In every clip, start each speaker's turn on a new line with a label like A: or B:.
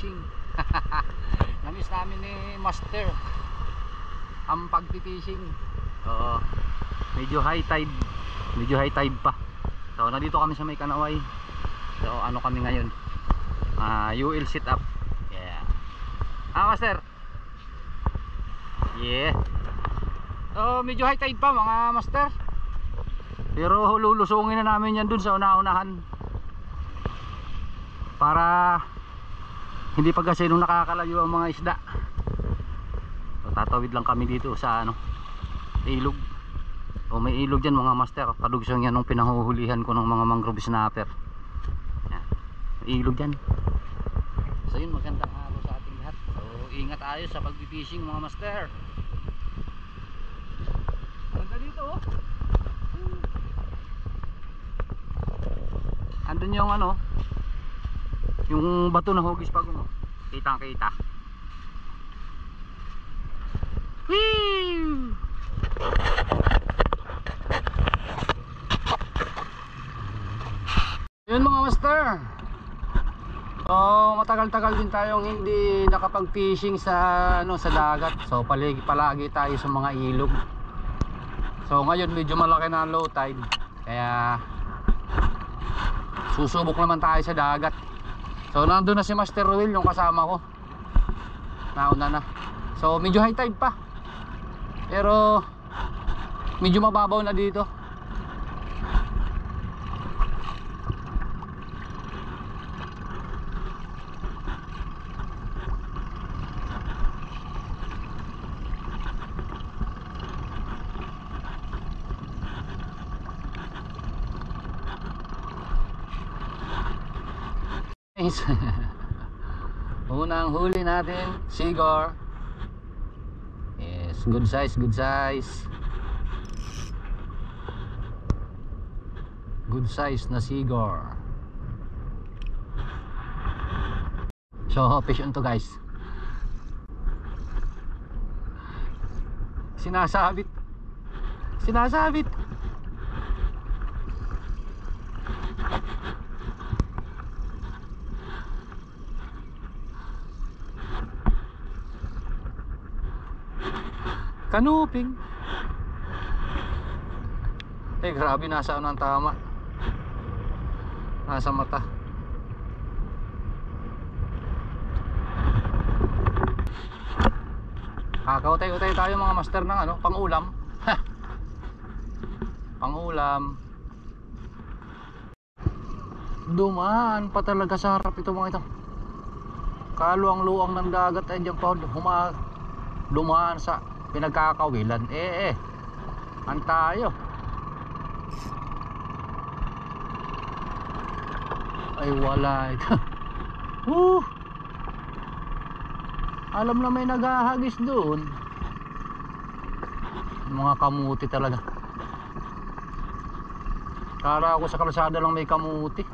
A: pagpipishing. Namiss namin ni Master ang pagpipishing. Medyo high tide pa. So nandito kami sa may Kanaway. So ano kami ngayon, UL sit up. Yeah. Master. Yeah. So medyo high tide pa mga master, pero lulusungin na namin yan dun sa una-unahan para hindi pa kasi nung nakakalayo ang mga isda. So tatawid lang kami dito sa ilog. O may ilog dyan mga master, kadugsong yan nung pinahuhulihan ko ng mga mangrove snapper. Yan. May ilog dyan. So yun, magandang araw sa ating lahat. So ingat tayo sa pagpipishing mga master. Ganda dito oh. Andun yung yung bato na hugis pag kitang kita. Whee! Yun mga master. So matagal-tagal din tayong hindi nakapag-fishing sa sa dagat. So palagi tayo sa mga ilog. So ngayon medyo malaki na ang low tide, kaya susubok naman tayo sa dagat. So nandun na si Master Will, yung kasama ko. Nauna na. So medyo high tide pa, pero medyo mababaw na dito. Unang huli natin, Seaguar. Yes, good size, good size. Good size na Seaguar. So, fish on to guys. Sinasabit. Sinasabit. Kanuping. Grabe, nasa ang tama. Nasa mata. Kautay-utay tayo mga master ng pang-ulam. Pang-ulam. Dumaan pa talaga sa harap ito mga ito. Kaluang-luang ng dagat ay diyan pa dumaan sa pinagkakawilan. An tayo. Ay wala ito. Alam na may naghahagis doon. Mga kamuti talaga. Kala ako sa kalsada lang may kamuti.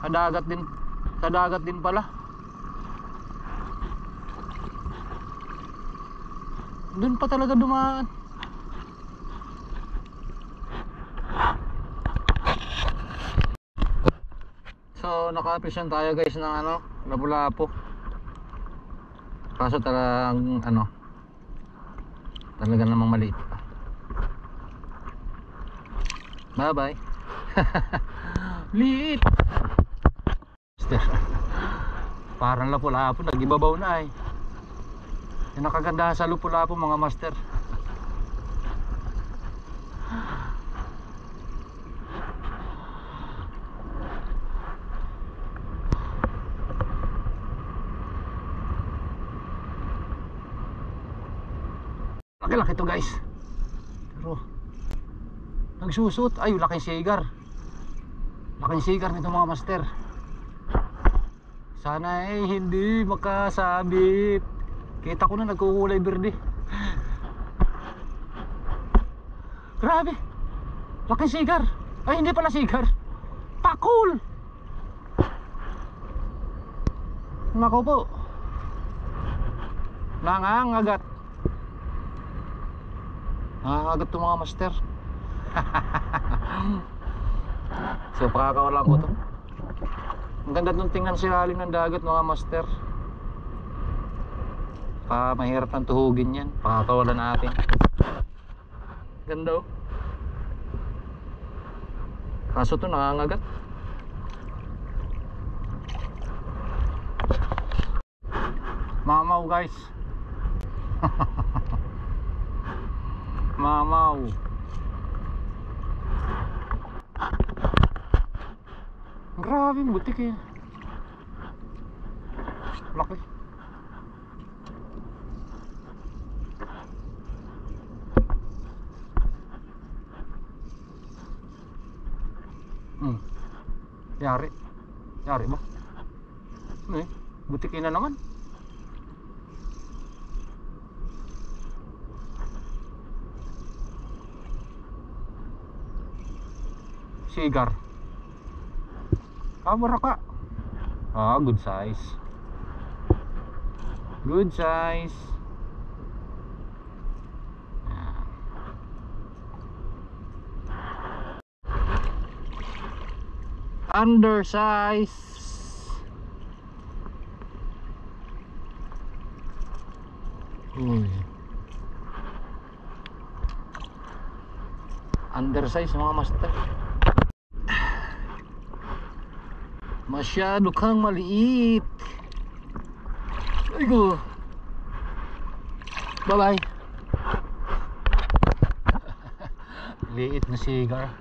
A: Sa dagat din pala. Doon pa talaga dumaan. So naka-appreciate tayo guys ng lapu-lapu. Kaso talagang talaga namang maliit pa. Bye bye. Liit. Parang lapu-lapu, nag-ibabaw na eh. Yung nakaganda sa lapu-lapu mga master. Laki-laki to guys. Pero nagsusot. Ay, laking sigar. Laking sigar nito mga master. Sana hindi makasabit. Kita ko na nagkukulay berde. Grabe. Laking sigar. Ay, hindi pala sigar. Pakul. Nako po. Nangangagat. Nangangagat to mga master. So pakakawalan ko to. Ang ganda nung tingnan sa ilalim ng dagat mga master. Mahirap nang tuhugin yan. Pakakawalan natin. Ganda oh. Kaso to nangangagat. Mamaw guys. Mamaw. Grabe, butik eh. Laki. Yari. Yari ba? Ano eh? Butikin na naman. Sigar. Baraka. Good size. Good size. Undersize. Undersize mga master. Masyado kang maliit. Aygo. Bye bye. Liit na sigar.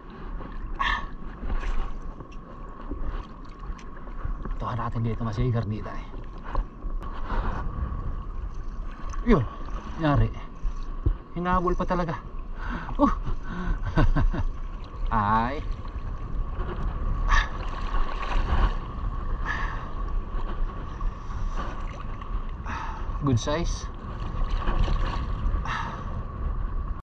A: Tuhan natin dito masigar dito eh. Yun, nyari. Hinabol pa talaga. Ay. Good size.